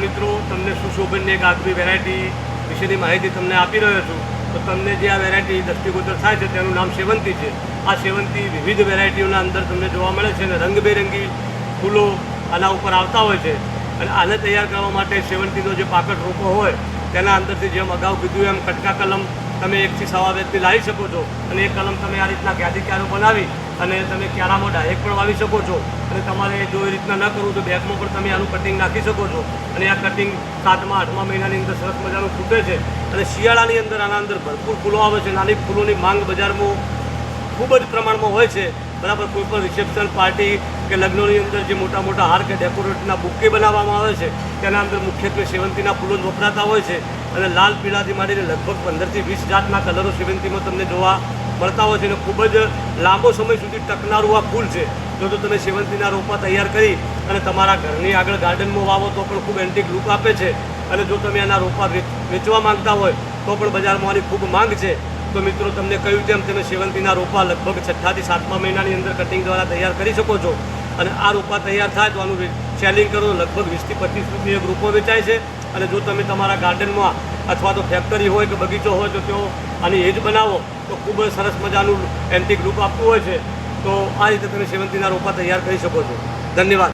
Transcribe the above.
મિત્રો તમને સુશોભનની એક આગવી વેરાયટી વિશેની માહિતી તમને આપી રહ્યો છું. તો તમને જે આ વેરાયટી દૃષ્ટિગોચર થાય છે તેનું નામ સેવંતી છે. આ સેવંતી વિવિધ વેરાયટીઓના અંદર તમને જોવા મળે છે અને રંગબેરંગી ફૂલો આના ઉપર આવતા હોય છે. અને આને તૈયાર કરવા માટે સેવંતીનો જે પાકટ રોપો હોય તેના અંદરથી જેમ અગાઉ કીધું એમ કટકા કલમ તમે 1 થી 1.5 વ્યક્તિ લાવી શકો છો. અને એ કલમ તમે આ રીતના ક્યાંથી ક્યારો બનાવી અને તમે ક્યારામાં ડાયરેક્ટ પણ વાવી શકો છો. અને તમારે જો એ રીતના ન કરવું તો બેગમાં પણ તમે આનું કટિંગ નાખી શકો છો. અને આ કટિંગ 7મા 8મા મહિનાની અંદર સરસ મજાનું ફૂટે છે. અને શિયાળાની અંદર આના અંદર ભરપૂર ફૂલો આવે છે. નાની ફૂલોની માંગ બજારમાં ખૂબ જ પ્રમાણમાં હોય છે. બરાબર, કોઈ પણ રિસેપ્શન પાર્ટી કે લગ્નોની અંદર જે મોટા મોટા હાર કે ડેકોરેટના બુકે બનાવવામાં આવે છે તેના અંદર મુખ્યત્વે સેવંતીના ફૂલો જ વપરાતા હોય છે. અને લાલ પીળાથી માંડીને લગભગ 15 થી 20 જાતના કલરો સેવંતીમાં તમને જોવા મળતા હોય છે. અને ખૂબ જ લાંબો સમય સુધી ટકનારું આ ફૂલ છે. જો તમે સેવંતીના રોપા તૈયાર કરી અને તમારા ઘરની આગળ ગાર્ડનમાં વાવો તો પણ ખૂબ એન્ટિક લુક આપે છે. અને જો તમે આના રોપા વેચવા માંગતા હોય તો પણ બજારમાં આની ખૂબ માંગ છે. તો મિત્રો તમને કહ્યું તેમ તમે સેવંતીના રોપા લગભગ 6 થી 7મા મહિનાની અંદર કટિંગ દ્વારા તૈયાર કરી શકો છો. અને આ રોપા તૈયાર થાય તો આનું સેલિંગ કરો તો લગભગ 20 થી 25 રૂપિયા એક રોપો વેચાય છે. અને જો તમે તમારા ગાર્ડનમાં અથવા તો ફેક્ટરી હોય કે બગીચો હોય તો તેઓ આની હેજ બનાવો તો ખૂબ જ સરસ મજાનું એન્ટિક લુક આપતું હોય છે. તો આ રીતે તમે સેવંતીના રોપા તૈયાર કરી શકો છો. ધન્યવાદ.